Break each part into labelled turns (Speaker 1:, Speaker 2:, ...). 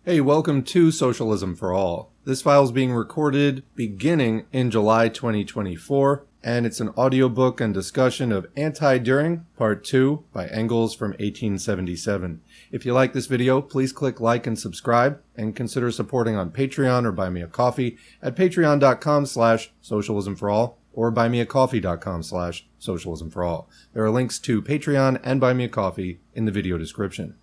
Speaker 1: Hey, welcome to Socialism for All. This file is being recorded beginning in July 2024, and it's an audiobook and discussion of Anti-Dühring, Part 2, by Engels from 1877. If you like this video, please click like and subscribe, and consider supporting on Patreon or Buy Me a Coffee at patreon.com/socialismforall or buymeacoffee.com/socialismforall. There are links to Patreon and Buy Me a Coffee in the video description.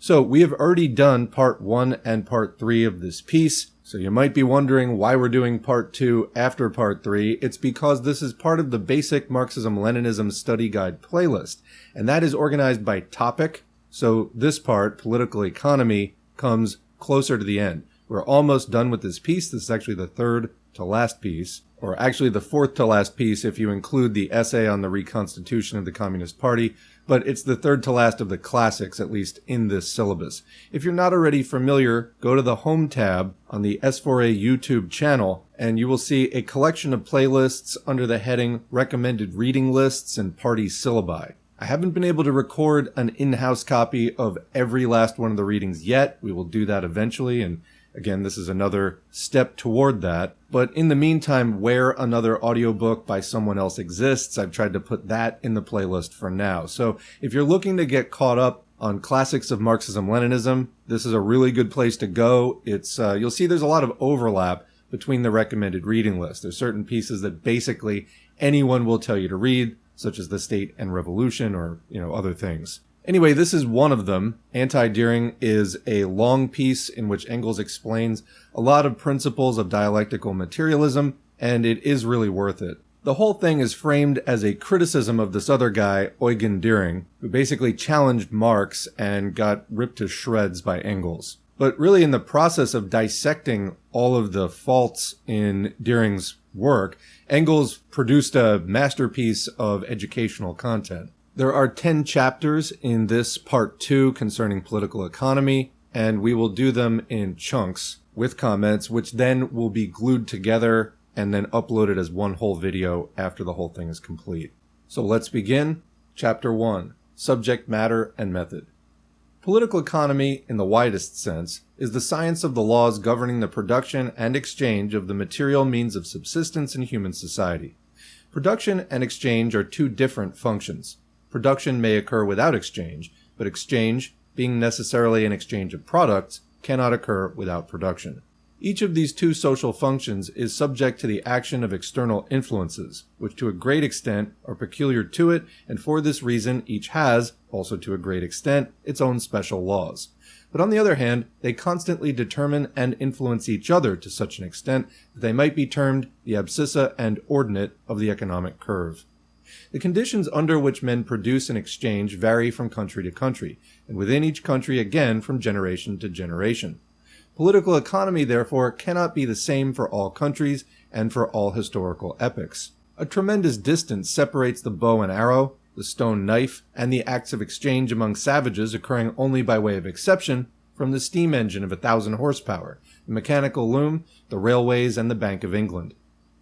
Speaker 1: So we have already done part 1 and part 3 of this piece, so you might be wondering why we're doing part 2 after part 3. It's because this is part of the basic Marxism-Leninism study guide playlist, and that is organized by topic. So this part, political economy, comes closer to the end. We're almost done with this piece. This is actually the third to last piece, or actually the fourth to last piece if you include the essay on the reconstitution of the Communist Party, but it's the third to last of the classics, at least in this syllabus. If you're not already familiar, go to the Home tab on the S4A YouTube channel, and you will see a collection of playlists under the heading Recommended Reading Lists and Party Syllabi. I haven't been able to record an in-house copy of every last one of the readings yet. We will do that eventually, and again, this is another step toward that. But in the meantime, where another audiobook by someone else exists, I've tried to put that in the playlist for now. So if you're looking to get caught up on classics of Marxism-Leninism, this is a really good place to go. It's you'll see there's a lot of overlap between the recommended reading list. There's certain pieces that basically anyone will tell you to read, such as The State and Revolution or, other things. Anyway, this is one of them. Anti-Dühring is a long piece in which Engels explains a lot of principles of dialectical materialism, and it is really worth it. The whole thing is framed as a criticism of this other guy, Eugen Dühring, who basically challenged Marx and got ripped to shreds by Engels. But really, in the process of dissecting all of the faults in Dühring's work, Engels produced a masterpiece of educational content. There are 10 chapters in this part 2 concerning political economy, and we will do them in chunks with comments, which then will be glued together and then uploaded as one whole video after the whole thing is complete. So let's begin. Chapter 1, Subject Matter and Method. Political economy, in the widest sense, is the science of the laws governing the production and exchange of the material means of subsistence in human society. Production and exchange are two different functions. Production may occur without exchange, but exchange, being necessarily an exchange of products, cannot occur without production. Each of these two social functions is subject to the action of external influences, which to a great extent are peculiar to it, and for this reason each has, also to a great extent, its own special laws. But on the other hand, they constantly determine and influence each other to such an extent that they might be termed the abscissa and ordinate of the economic curve. The conditions under which men produce and exchange vary from country to country, and within each country again from generation to generation. Political economy, therefore, cannot be the same for all countries and for all historical epochs. A tremendous distance separates the bow and arrow, the stone knife, and the acts of exchange among savages occurring only by way of exception from the steam engine of 1,000 horsepower, the mechanical loom, the railways, and the Bank of England.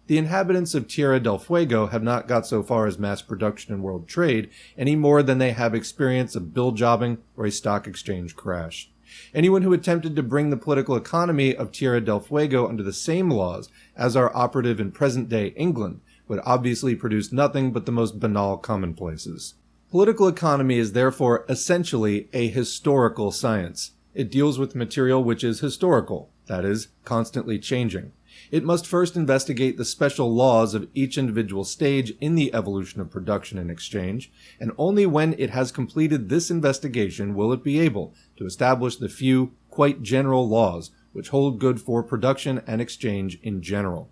Speaker 1: The inhabitants of Tierra del Fuego have not got so far as mass production and world trade any more than they have experience of bill jobbing or a stock exchange crash. Anyone who attempted to bring the political economy of Tierra del Fuego under the same laws as are operative in present-day England would obviously produce nothing but the most banal commonplaces. Political economy is therefore essentially a historical science. It deals with material which is historical, that is, constantly changing. It must first investigate the special laws of each individual stage in the evolution of production and exchange, and only when it has completed this investigation will it be able to establish the few, quite general laws which hold good for production and exchange in general.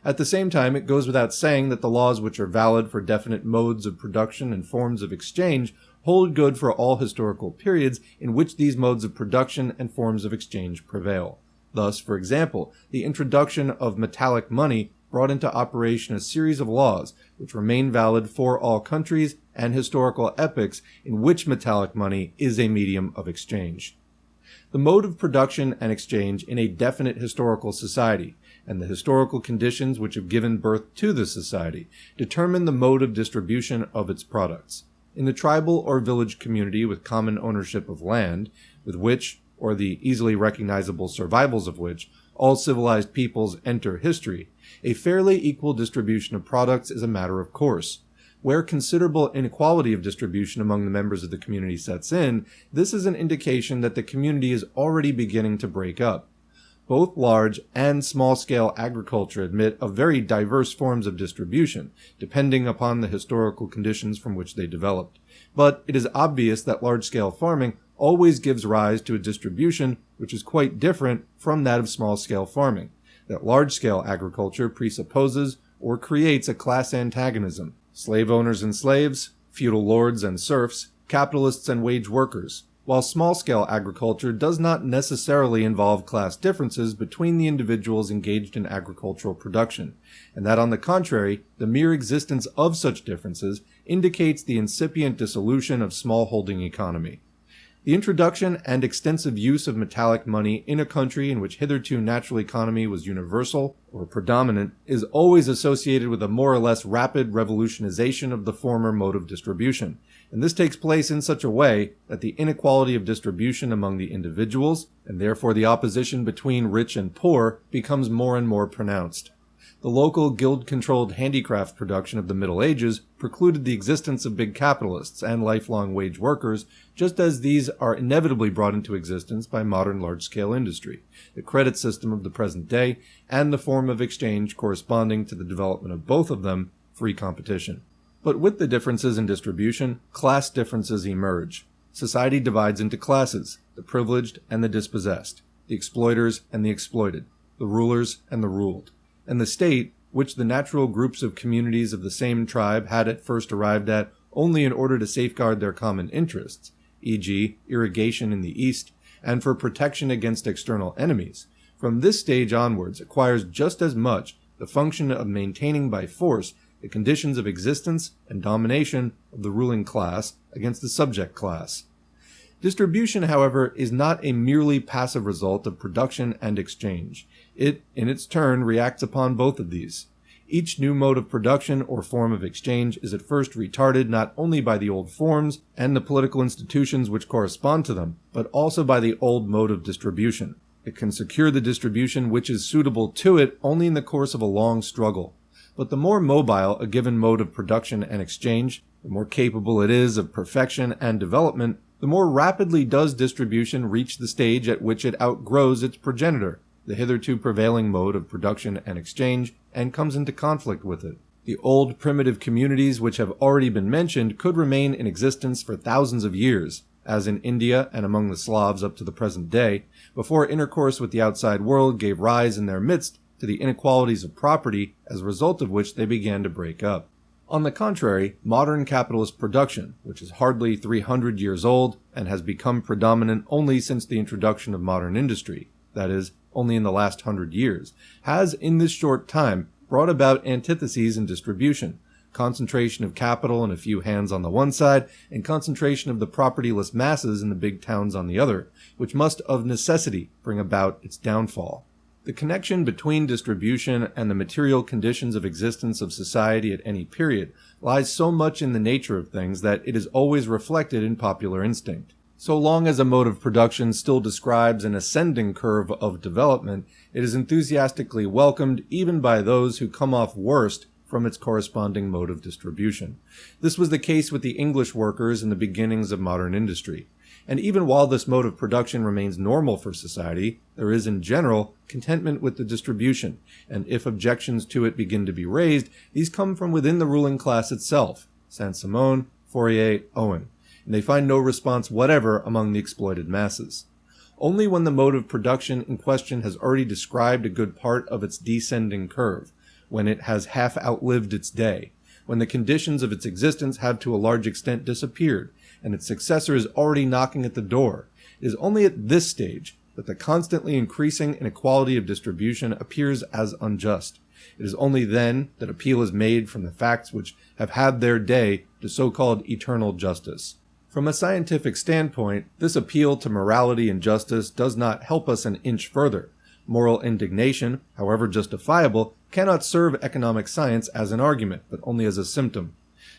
Speaker 1: At the same time, it goes without saying that the laws which are valid for definite modes of production and forms of exchange hold good for all historical periods in which these modes of production and forms of exchange prevail. Thus, for example, the introduction of metallic money brought into operation a series of laws which remain valid for all countries and historical epochs in which metallic money is a medium of exchange. The mode of production and exchange in a definite historical society, and the historical conditions which have given birth to the society, determine the mode of distribution of its products. In the tribal or village community with common ownership of land, with which, or the easily recognizable survivals of which all civilized peoples enter history, a fairly equal distribution of products is a matter of course. Where considerable inequality of distribution among the members of the community sets in, this is an indication that the community is already beginning to break up. Both large and small-scale agriculture admit of very diverse forms of distribution, depending upon the historical conditions from which they developed. But it is obvious that large-scale farming always gives rise to a distribution which is quite different from that of small-scale farming, that large-scale agriculture presupposes or creates a class antagonism: slave owners and slaves, feudal lords and serfs, capitalists and wage workers, while small-scale agriculture does not necessarily involve class differences between the individuals engaged in agricultural production, and that on the contrary, the mere existence of such differences indicates the incipient dissolution of smallholding economy. The introduction and extensive use of metallic money in a country in which hitherto natural economy was universal or predominant is always associated with a more or less rapid revolutionization of the former mode of distribution, and this takes place in such a way that the inequality of distribution among the individuals, and therefore the opposition between rich and poor, becomes more and more pronounced. The local guild-controlled handicraft production of the Middle Ages precluded the existence of big capitalists and lifelong wage workers, just as these are inevitably brought into existence by modern large-scale industry, the credit system of the present day, and the form of exchange corresponding to the development of both of them, free competition. But with the differences in distribution, class differences emerge. Society divides into classes: the privileged and the dispossessed, the exploiters and the exploited, the rulers and the ruled. And the state, which the natural groups of communities of the same tribe had at first arrived at only in order to safeguard their common interests, e.g., irrigation in the east, and for protection against external enemies, from this stage onwards acquires just as much the function of maintaining by force the conditions of existence and domination of the ruling class against the subject class. Distribution, however, is not a merely passive result of production and exchange. It, in its turn, reacts upon both of these. Each new mode of production or form of exchange is at first retarded not only by the old forms and the political institutions which correspond to them, but also by the old mode of distribution. It can secure the distribution which is suitable to it only in the course of a long struggle. But the more mobile a given mode of production and exchange, the more capable it is of perfection and development, the more rapidly does distribution reach the stage at which it outgrows its progenitor, the hitherto prevailing mode of production and exchange, and comes into conflict with it. The old primitive communities which have already been mentioned could remain in existence for thousands of years, as in India and among the Slavs up to the present day, before intercourse with the outside world gave rise in their midst to the inequalities of property, as a result of which they began to break up. On the contrary, modern capitalist production, which is hardly 300 years old and has become predominant only since the introduction of modern industry, that is, only in the last 100 years, has in this short time brought about antitheses in distribution: concentration of capital in a few hands on the one side, and concentration of the propertyless masses in the big towns on the other, which must of necessity bring about its downfall. The connection between distribution and the material conditions of existence of society at any period lies so much in the nature of things that it is always reflected in popular instinct. So long as a mode of production still describes an ascending curve of development, it is enthusiastically welcomed even by those who come off worst from its corresponding mode of distribution. This was the case with the English workers in the beginnings of modern industry. And even while this mode of production remains normal for society, there is in general contentment with the distribution, and if objections to it begin to be raised, these come from within the ruling class itself: Saint-Simon, Fourier, Owen, and they find no response whatever among the exploited masses. Only when the mode of production in question has already described a good part of its descending curve, when it has half outlived its day, when the conditions of its existence have to a large extent disappeared, and its successor is already knocking at the door, it is only at this stage that the constantly increasing inequality of distribution appears as unjust. It is only then that appeal is made from the facts which have had their day to so-called eternal justice. From a scientific standpoint, this appeal to morality and justice does not help us an inch further. Moral indignation, however justifiable, cannot serve economic science as an argument, but only as a symptom.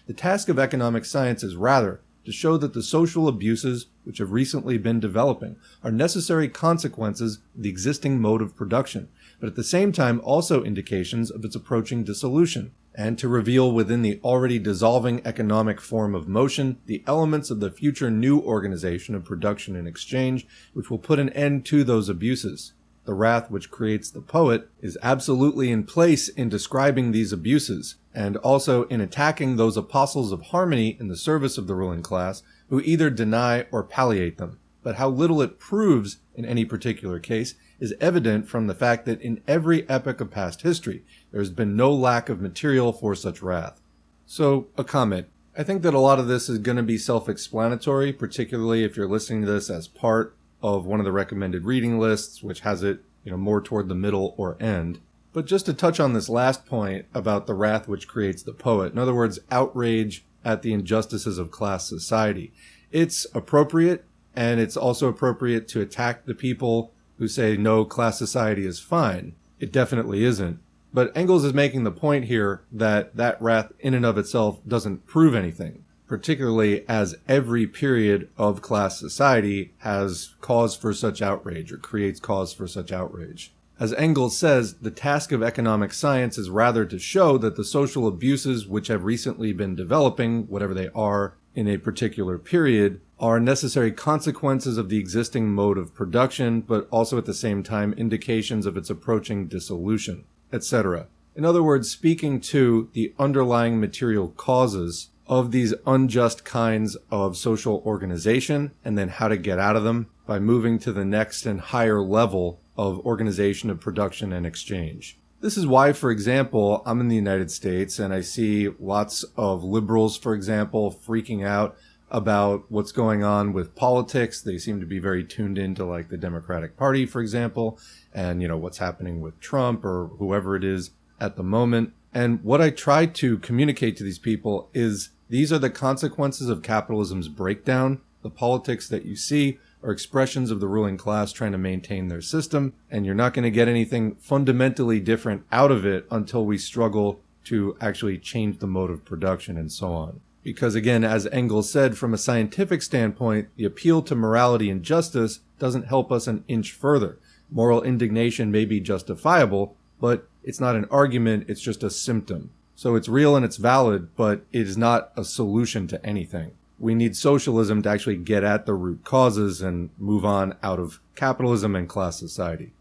Speaker 1: The task of economic science is rather to show that the social abuses which have recently been developing are necessary consequences of the existing mode of production, but at the same time also indications of its approaching dissolution, and to reveal within the already dissolving economic form of motion the elements of the future new organization of production and exchange which will put an end to those abuses. The wrath which creates the poet is absolutely in place in describing these abuses, and also in attacking those apostles of harmony in the service of the ruling class who either deny or palliate them. But how little it proves in any particular case is evident from the fact that in every epoch of past history, there has been no lack of material for such wrath. So, a comment. I think that a lot of this is going to be self-explanatory, particularly if you're listening to this as part of one of the recommended reading lists, which has it, more toward the middle or end. But just to touch on this last point about the wrath which creates the poet, in other words, outrage at the injustices of class society, it's appropriate, and it's also appropriate to attack the people who say, no, class society is fine. It definitely isn't. But Engels is making the point here that that wrath in and of itself doesn't prove anything, particularly as every period of class society has cause for such outrage or creates cause for such outrage. As Engels says, the task of economic science is rather to show that the social abuses which have recently been developing, whatever they are, in a particular period, are necessary consequences of the existing mode of production, but also at the same time indications of its approaching dissolution, etc. In other words, speaking to the underlying material causes of these unjust kinds of social organization, and then how to get out of them by moving to the next and higher level of organization of production and exchange. This is why, for example, I'm in the United States and I see lots of liberals, for example, freaking out about what's going on with politics. They seem to be very tuned into like the Democratic Party, for example, and what's happening with Trump or whoever it is at the moment. And what I try to communicate to these people is these are the consequences of capitalism's breakdown. The politics that you see are expressions of the ruling class trying to maintain their system, and you're not going to get anything fundamentally different out of it until we struggle to actually change the mode of production and so on. Because again, as Engels said, from a scientific standpoint, the appeal to morality and justice doesn't help us an inch further. Moral indignation may be justifiable, but it's not an argument, it's just a symptom. So it's real and it's valid, but it is not a solution to anything. We need socialism to actually get at the root causes and move on out of capitalism and class society.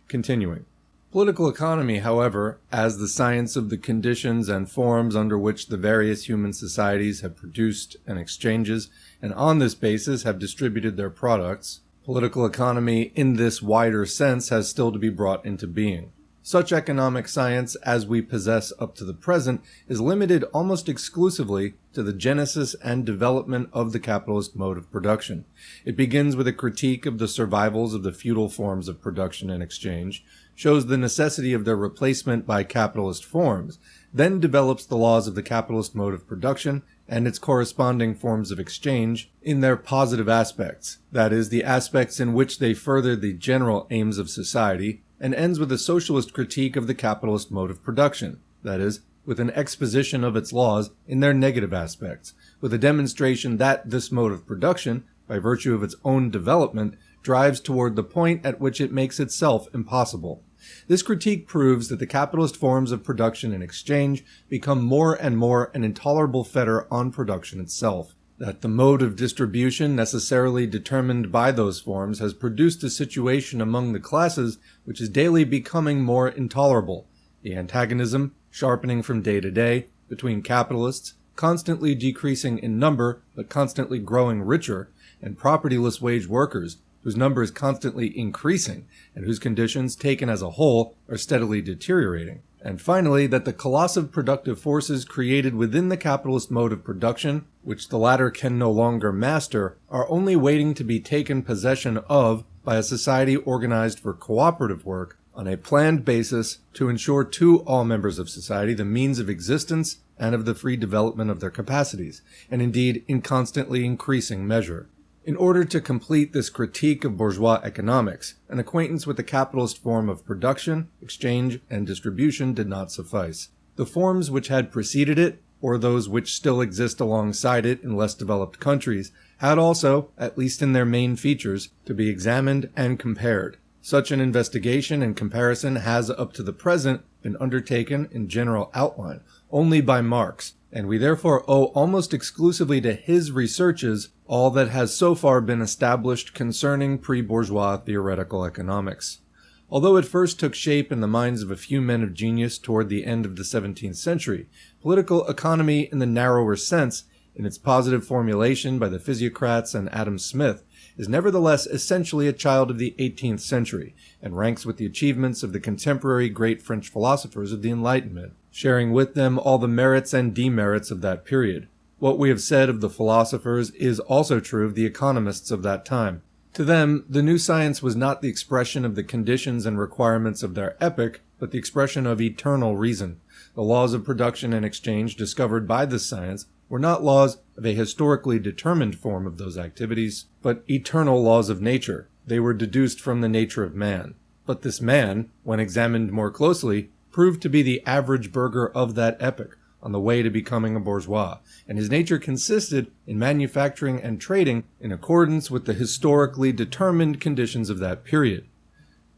Speaker 1: Continuing. Political economy, however, as the science of the conditions and forms under which the various human societies have produced and exchanges, and on this basis have distributed their products, political economy in this wider sense has still to be brought into being. Such economic science as we possess up to the present is limited almost exclusively to the genesis and development of the capitalist mode of production. It begins with a critique of the survivals of the feudal forms of production and exchange, shows the necessity of their replacement by capitalist forms, then develops the laws of the capitalist mode of production and its corresponding forms of exchange in their positive aspects, that is, the aspects in which they further the general aims of society, and ends with a socialist critique of the capitalist mode of production, that is, with an exposition of its laws in their negative aspects, with a demonstration that this mode of production, by virtue of its own development, drives toward the point at which it makes itself impossible. This critique proves that the capitalist forms of production and exchange become more and more an intolerable fetter on production itself, that the mode of distribution necessarily determined by those forms has produced a situation among the classes which is daily becoming more intolerable, the antagonism, sharpening from day to day, between capitalists, constantly decreasing in number but constantly growing richer, and propertyless wage workers, whose number is constantly increasing and whose conditions, taken as a whole, are steadily deteriorating. And finally, that the colossal productive forces created within the capitalist mode of production, which the latter can no longer master, are only waiting to be taken possession of by a society organized for cooperative work on a planned basis to ensure to all members of society the means of existence and of the free development of their capacities, and indeed in constantly increasing measure. In order to complete this critique of bourgeois economics, an acquaintance with the capitalist form of production, exchange, and distribution did not suffice. The forms which had preceded it, or those which still exist alongside it in less developed countries, had also, at least in their main features, to be examined and compared. Such an investigation and comparison has up to the present been undertaken in general outline only by Marx, and we therefore owe almost exclusively to his researches all that has so far been established concerning pre-bourgeois theoretical economics. Although it first took shape in the minds of a few men of genius toward the end of the 17th century, political economy in the narrower sense, in its positive formulation by the physiocrats and Adam Smith, is nevertheless essentially a child of the 18th century, and ranks with the achievements of the contemporary great French philosophers of the Enlightenment, sharing with them all the merits and demerits of that period. What we have said of the philosophers is also true of the economists of that time. To them, the new science was not the expression of the conditions and requirements of their epoch, but the expression of eternal reason. The laws of production and exchange discovered by this science were not laws of a historically determined form of those activities, but eternal laws of nature. They were deduced from the nature of man. But this man, when examined more closely, proved to be the average burgher of that epoch, on the way to becoming a bourgeois, and his nature consisted in manufacturing and trading in accordance with the historically determined conditions of that period.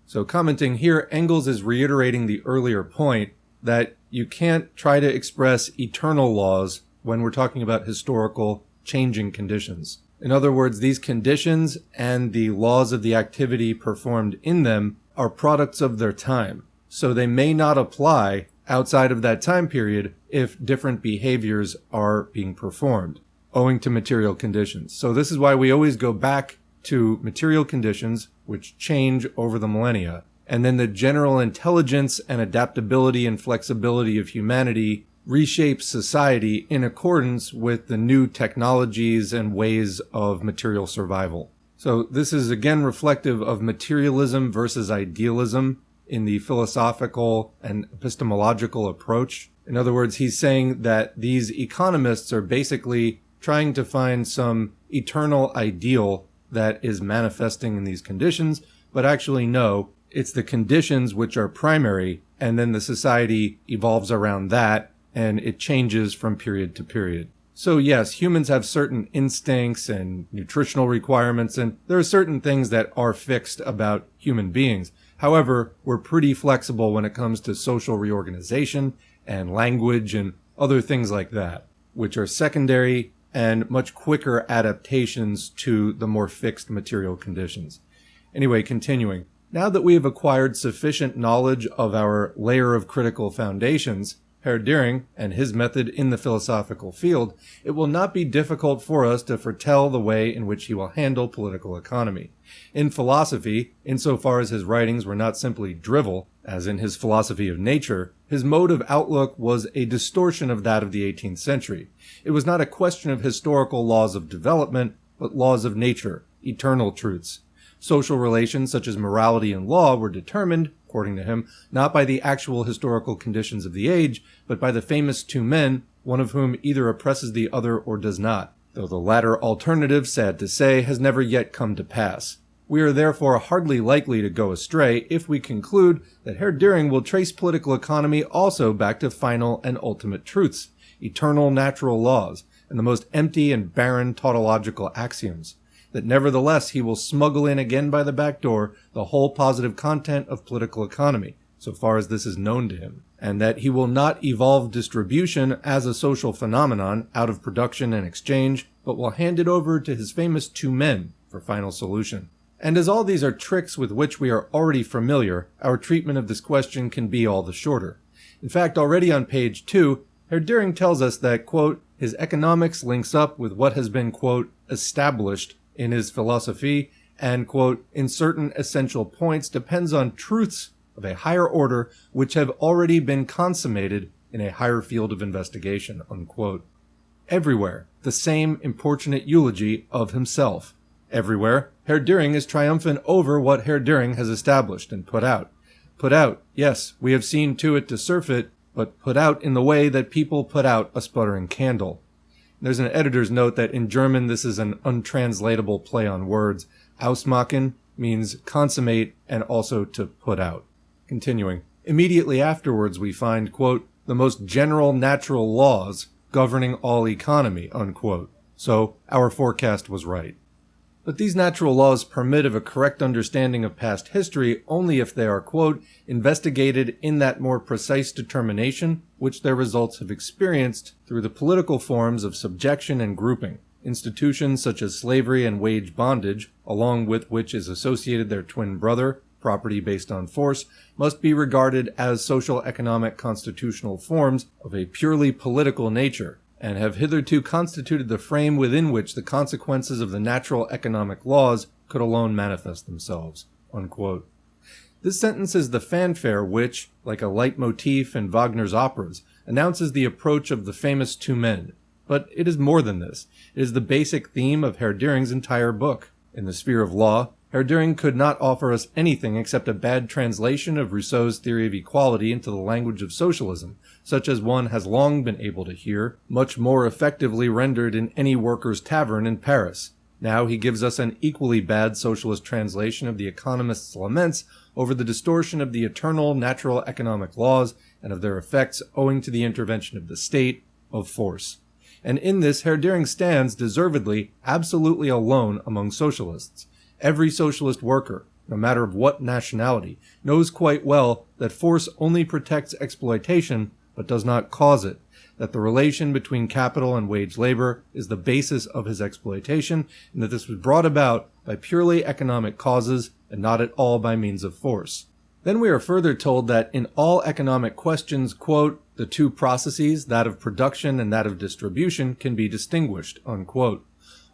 Speaker 1: So commenting here, Engels is reiterating the earlier point that you can't try to express eternal laws when we're talking about historical changing conditions. In other words, these conditions and the laws of the activity performed in them are products of their time, so they may not apply outside of that time period if different behaviors are being performed, owing to material conditions. So this is why we always go back to material conditions, which change over the millennia, and then the general intelligence and adaptability and flexibility of humanity reshapes society in accordance with the new technologies and ways of material survival. So this is again reflective of materialism versus idealism in the philosophical and epistemological approach. In other words, he's saying that these economists are basically trying to find some eternal ideal that is manifesting in these conditions, but actually no, it's the conditions which are primary, and then the society evolves around that, and it changes from period to period. So yes, humans have certain instincts and nutritional requirements, and there are certain things that are fixed about human beings. However, we're pretty flexible when it comes to social reorganization and language and other things like that, which are secondary and much quicker adaptations to the more fixed material conditions. Anyway, continuing. Now that we have acquired sufficient knowledge of our layer of critical foundations, Dühring and his method in the philosophical field, it will not be difficult for us to foretell the way in which he will handle political economy. In philosophy, insofar as his writings were not simply drivel, as in his philosophy of nature, his mode of outlook was a distortion of that of the 18th century. It was not a question of historical laws of development, but laws of nature, eternal truths. Social relations such as morality and law were determined, according to him, not by the actual historical conditions of the age, but by the famous two men, one of whom either oppresses the other or does not, though the latter alternative, sad to say, has never yet come to pass. We are therefore hardly likely to go astray if we conclude that Dühring will trace political economy also back to final and ultimate truths, eternal natural laws, and the most empty and barren tautological axioms. That nevertheless he will smuggle in again by the back door the whole positive content of political economy, so far as this is known to him, and that he will not evolve distribution as a social phenomenon out of production and exchange, but will hand it over to his famous two men for final solution. And as all these are tricks with which we are already familiar, our treatment of this question can be all the shorter. In fact, already on page 2, Dühring tells us that, quote, his economics links up with what has been, quote, established in his philosophy, and, quote, in certain essential points depends on truths of a higher order which have already been consummated in a higher field of investigation, unquote. Everywhere, the same importunate eulogy of himself. Everywhere, Dühring is triumphant over what Dühring has established and put out. Put out, yes, we have seen to it to surfeit, but put out in the way that people put out a sputtering candle. There's an editor's note that in German this is an untranslatable play on words. Ausmachen means consummate and also to put out. Continuing. Immediately afterwards we find, quote, the most general natural laws, governing all economy, unquote. So our forecast was right. But these natural laws permit of a correct understanding of past history only if they are, quote, investigated in that more precise determination which their results have experienced through the political forms of subjection and grouping. Institutions such as slavery and wage bondage, along with which is associated their twin brother, property based on force, must be regarded as social economic constitutional forms of a purely political nature, and have hitherto constituted the frame within which the consequences of the natural economic laws could alone manifest themselves, unquote. This sentence is the fanfare which, like a leitmotif in Wagner's operas, announces the approach of the famous two men. But it is more than this. It is the basic theme of Herr Dühring's entire book. In the sphere of law, Herr Dühring could not offer us anything except a bad translation of Rousseau's theory of equality into the language of socialism, such as one has long been able to hear, much more effectively rendered in any worker's tavern in Paris. Now he gives us an equally bad socialist translation of the economist's laments over the distortion of the eternal natural economic laws and of their effects owing to the intervention of the state, of force. And in this, Herr Dühring stands, deservedly, absolutely alone among socialists. Every socialist worker, no matter of what nationality, knows quite well that force only protects exploitation, but does not cause it, that the relation between capital and wage labor is the basis of his exploitation, and that this was brought about by purely economic causes and not at all by means of force. Then we are further told that in all economic questions, quote, the two processes, that of production and that of distribution, can be distinguished, unquote.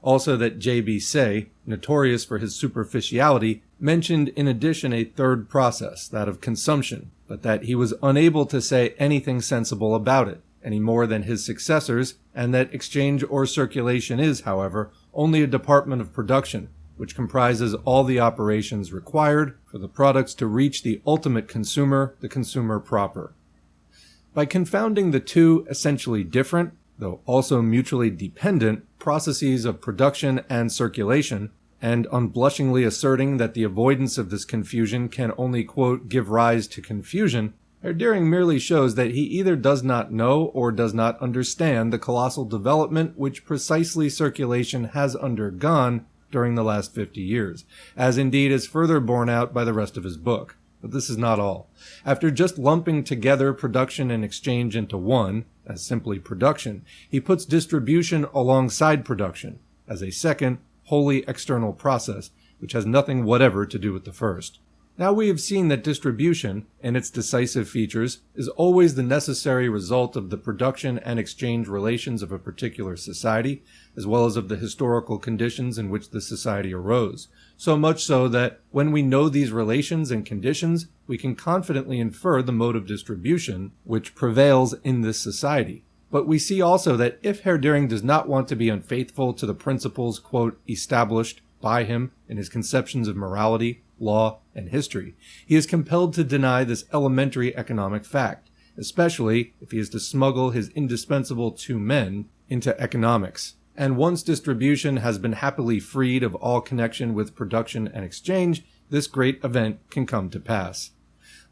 Speaker 1: Also that J.B. Say, notorious for his superficiality, mentioned in addition a third process, that of consumption, but that he was unable to say anything sensible about it, any more than his successors, and that exchange or circulation is, however, only a department of production, which comprises all the operations required for the products to reach the ultimate consumer, the consumer proper. By confounding the two essentially different, though also mutually dependent, processes of production and circulation, and unblushingly asserting that the avoidance of this confusion can only, quote, give rise to confusion, Herr Dühring merely shows that he either does not know or does not understand the colossal development which precisely circulation has undergone during the last 50 years, as indeed is further borne out by the rest of his book. But this is not all. After just lumping together production and exchange into one, as simply production, he puts distribution alongside production, as a second, wholly external process, which has nothing whatever to do with the first. Now we have seen that distribution, in its decisive features, is always the necessary result of the production and exchange relations of a particular society, as well as of the historical conditions in which the society arose. So much so that, when we know these relations and conditions, we can confidently infer the mode of distribution which prevails in this society. But we see also that if Herr Dühring does not want to be unfaithful to the principles, quote, established by him in his conceptions of morality, law, and history, he is compelled to deny this elementary economic fact, especially if he is to smuggle his indispensable two men into economics. And once distribution has been happily freed of all connection with production and exchange, this great event can come to pass.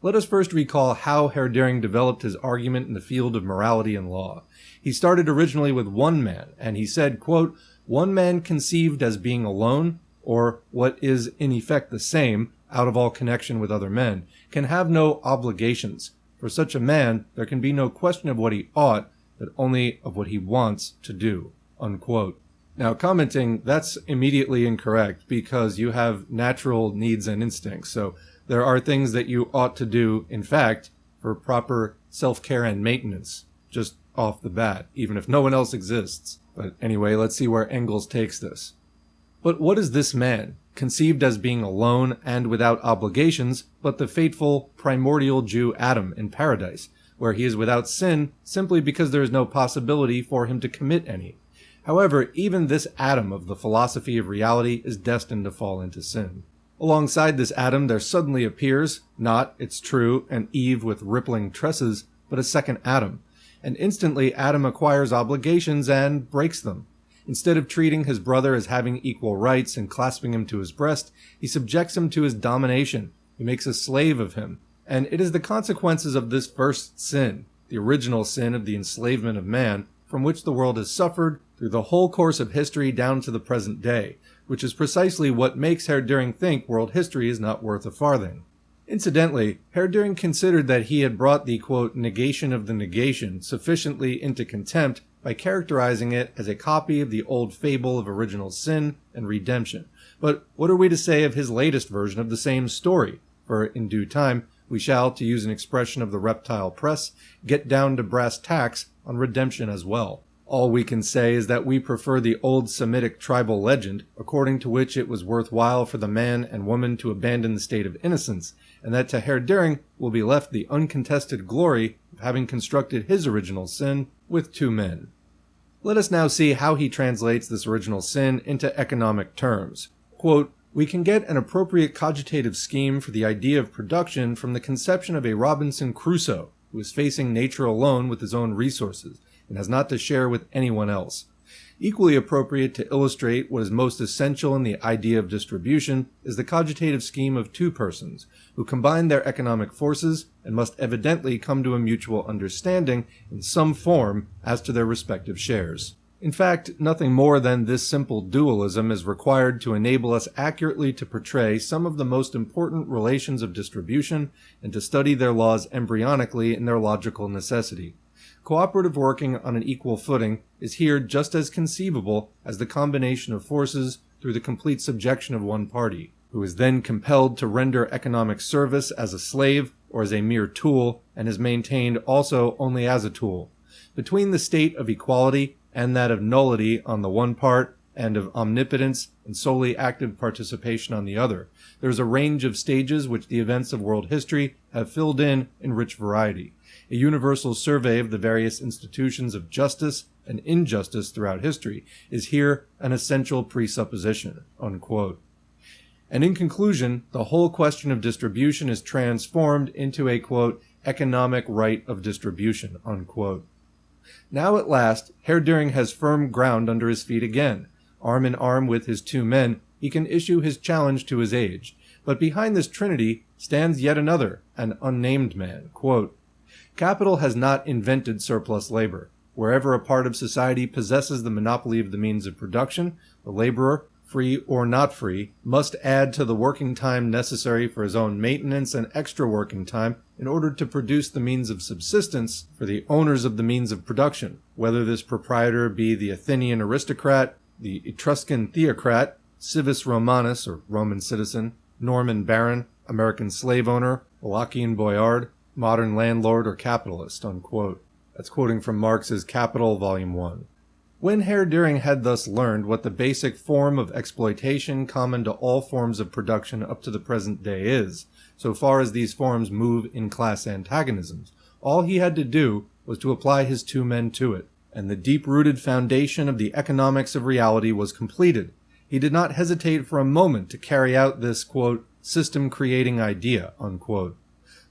Speaker 1: Let us first recall how Herr Dühring developed his argument in the field of morality and law. He started originally with one man, and he said, quote, one man conceived as being alone, or what is in effect the same, out of all connection with other men, can have no obligations. For such a man, there can be no question of what he ought, but only of what he wants to do, unquote. Now, commenting, that's immediately incorrect, because you have natural needs and instincts. So there are things that you ought to do, in fact, for proper self-care and maintenance, just off the bat, even if no one else exists. But anyway, let's see where Engels takes this. But what is this man, conceived as being alone and without obligations, but the fateful primordial Jew Adam in paradise, where he is without sin simply because there is no possibility for him to commit any? However, even this Adam of the philosophy of reality is destined to fall into sin. Alongside this Adam there suddenly appears, not, it's true, an Eve with rippling tresses, but a second Adam. And instantly Adam acquires obligations and breaks them. Instead of treating his brother as having equal rights and clasping him to his breast, he subjects him to his domination. He makes a slave of him. And it is the consequences of this first sin, the original sin of the enslavement of man, from which the world has suffered through the whole course of history down to the present day, which is precisely what makes Herr Dühring think world history is not worth a farthing. Incidentally, Herr Dühring considered that he had brought the, quote, negation of the negation sufficiently into contempt by characterizing it as a copy of the old fable of original sin and redemption. But what are we to say of his latest version of the same story? For in due time, we shall, to use an expression of the reptile press, get down to brass tacks on redemption as well. All we can say is that we prefer the old Semitic tribal legend, according to which it was worthwhile for the man and woman to abandon the state of innocence, and that to Herr Dühring will be left the uncontested glory of having constructed his original sin with two men. Let us now see how he translates this original sin into economic terms. Quote, we can get an appropriate cogitative scheme for the idea of production from the conception of a Robinson Crusoe, who is facing nature alone with his own resources, and has not to share with anyone else. Equally appropriate to illustrate what is most essential in the idea of distribution is the cogitative scheme of two persons, who combine their economic forces and must evidently come to a mutual understanding in some form as to their respective shares. In fact, nothing more than this simple dualism is required to enable us accurately to portray some of the most important relations of distribution and to study their laws embryonically in their logical necessity. Cooperative working on an equal footing is here just as conceivable as the combination of forces through the complete subjection of one party, who is then compelled to render economic service as a slave or as a mere tool, and is maintained also only as a tool. Between the state of equality and that of nullity on the one part, and of omnipotence and solely active participation on the other, there is a range of stages which the events of world history have filled in rich variety. A universal survey of the various institutions of justice and injustice throughout history is here an essential presupposition." Unquote. And in conclusion, the whole question of distribution is transformed into a, quote, economic right of distribution, unquote. Now at last, Herr Dühring has firm ground under his feet again. Arm in arm with his two men, he can issue his challenge to his age. But behind this trinity stands yet another, an unnamed man. Quote, "Capital has not invented surplus labor. Wherever a part of society possesses the monopoly of the means of production, the laborer, free or not free, must add to the working time necessary for his own maintenance and extra working time in order to produce the means of subsistence for the owners of the means of production, whether this proprietor be the Athenian aristocrat, the Etruscan theocrat, civis Romanus or Roman citizen, Norman baron, American slave owner, Wallachian boyard, modern landlord or capitalist." Unquote. That's quoting from Marx's Capital, Volume 1. When Herr Dühring had thus learned what the basic form of exploitation common to all forms of production up to the present day is, so far as these forms move in class antagonisms, all he had to do was to apply his two men to it, and the deep-rooted foundation of the economics of reality was completed. He did not hesitate for a moment to carry out this, quote, system-creating idea, unquote.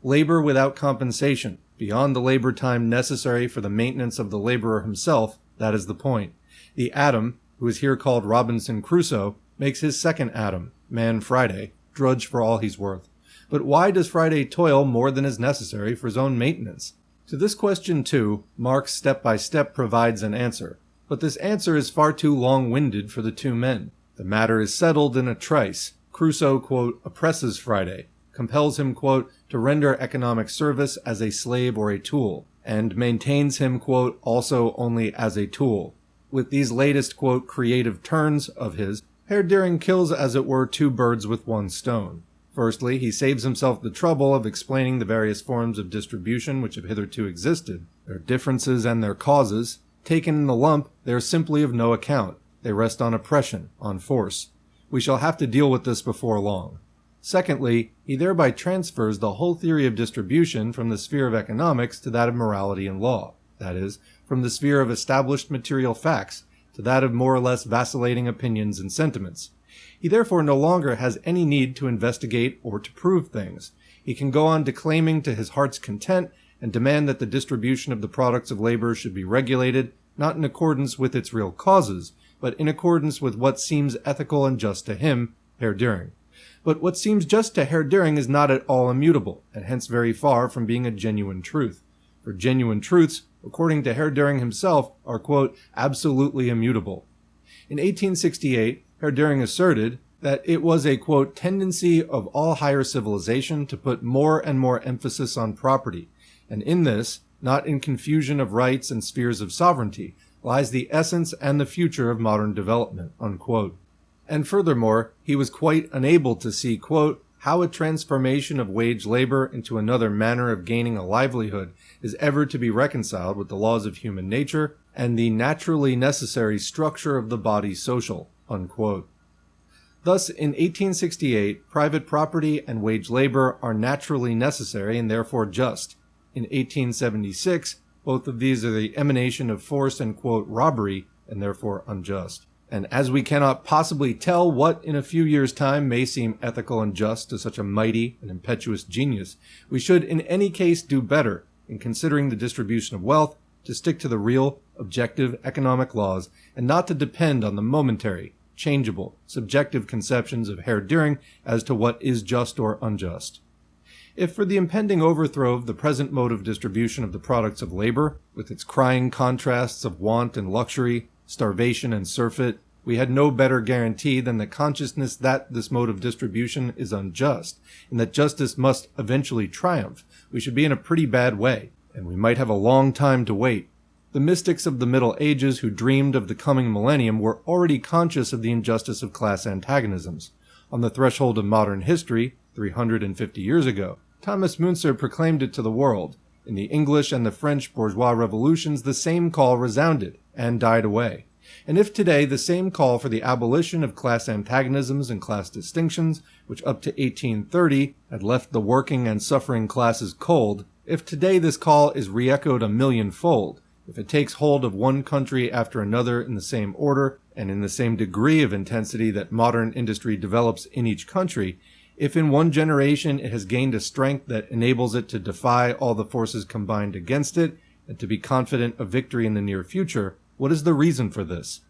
Speaker 1: Labor without compensation, beyond the labor time necessary for the maintenance of the laborer himself, that is the point. The Adam, who is here called Robinson Crusoe, makes his second Adam, Man Friday, drudge for all he's worth. But why does Friday toil more than is necessary for his own maintenance? To this question, too, Marx step by step provides an answer. But this answer is far too long-winded for the two men. The matter is settled in a trice. Crusoe, quote, oppresses Friday, compels him, quote, to render economic service as a slave or a tool, and maintains him, quote, also only as a tool. With these latest, quote, creative turns of his, Herr Dühring kills, as it were, two birds with one stone. Firstly, he saves himself the trouble of explaining the various forms of distribution which have hitherto existed, their differences and their causes. Taken in the lump, they are simply of no account. They rest on oppression, on force. We shall have to deal with this before long. Secondly, he thereby transfers the whole theory of distribution from the sphere of economics to that of morality and law, that is, from the sphere of established material facts to that of more or less vacillating opinions and sentiments. He therefore no longer has any need to investigate or to prove things. He can go on declaiming to his heart's content and demand that the distribution of the products of labor should be regulated, not in accordance with its real causes, but in accordance with what seems ethical and just to him, Herr Dühring. But what seems just to Herr Dühring is not at all immutable, and hence very far from being a genuine truth. For genuine truths according to Herr Dühring himself, are, quote, absolutely immutable. In 1868, Herr Dühring asserted that it was a, quote, tendency of all higher civilization to put more and more emphasis on property, and in this, not in confusion of rights and spheres of sovereignty, lies the essence and the future of modern development, unquote. And furthermore, he was quite unable to see, quote, how a transformation of wage labor into another manner of gaining a livelihood is ever to be reconciled with the laws of human nature and the naturally necessary structure of the body social, unquote. Thus, in 1868, private property and wage labor are naturally necessary and therefore just. In 1876, both of these are the emanation of force and, quote, robbery, and therefore unjust. And as we cannot possibly tell what in a few years' time may seem ethical and just to such a mighty and impetuous genius, we should in any case do better, in considering the distribution of wealth, to stick to the real, objective economic laws, and not to depend on the momentary, changeable, subjective conceptions of Herr Dühring as to what is just or unjust. If for the impending overthrow of the present mode of distribution of the products of labor, with its crying contrasts of want and luxury, starvation and surfeit, we had no better guarantee than the consciousness that this mode of distribution is unjust, and that justice must eventually triumph, we should be in a pretty bad way, and we might have a long time to wait. The mystics of the Middle Ages who dreamed of the coming millennium were already conscious of the injustice of class antagonisms. On the threshold of modern history, 350 years ago, Thomas Müntzer proclaimed it to the world. In the English and the French bourgeois revolutions, the same call resounded and died away. And if today the same call for the abolition of class antagonisms and class distinctions, which up to 1830 had left the working and suffering classes cold, if today this call is re-echoed a millionfold, if it takes hold of one country after another in the same order and in the same degree of intensity that modern industry develops in each country, if in one generation it has gained a strength that enables it to defy all the forces combined against it and to be confident of victory in the near future, what is the reason for this?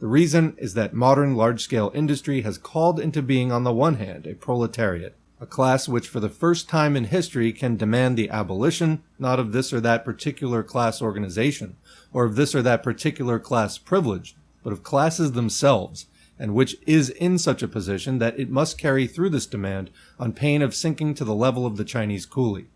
Speaker 1: The reason is that modern large-scale industry has called into being on the one hand a proletariat, a class which for the first time in history can demand the abolition not of this or that particular class organization, or of this or that particular class privilege, but of classes themselves, and which is in such a position that it must carry through this demand on pain of sinking to the level of the Chinese coolie.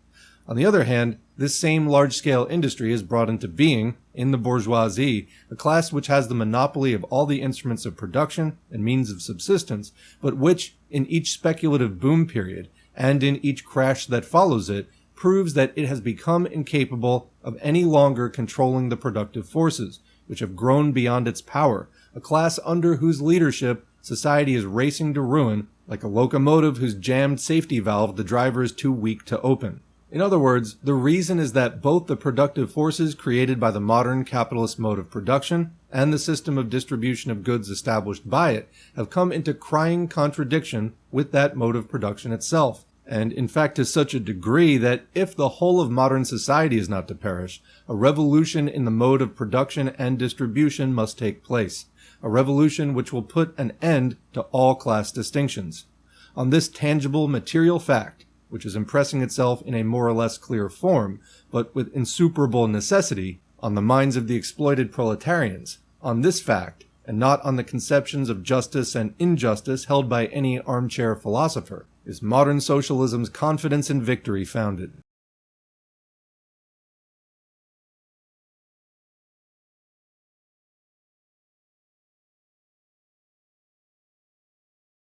Speaker 1: On the other hand, this same large-scale industry has brought into being, in the bourgeoisie, a class which has the monopoly of all the instruments of production and means of subsistence, but which, in each speculative boom period, and in each crash that follows it, proves that it has become incapable of any longer controlling the productive forces, which have grown beyond its power, a class under whose leadership society is racing to ruin, like a locomotive whose jammed safety valve the driver is too weak to open. In other words, the reason is that both the productive forces created by the modern capitalist mode of production and the system of distribution of goods established by it have come into crying contradiction with that mode of production itself, and in fact to such a degree that if the whole of modern society is not to perish, a revolution in the mode of production and distribution must take place, a revolution which will put an end to all class distinctions. On this tangible material fact, which is impressing itself in a more or less clear form, but with insuperable necessity, on the minds of the exploited proletarians, on this fact, and not on the conceptions of justice and injustice held by any armchair philosopher, is modern socialism's confidence in victory founded.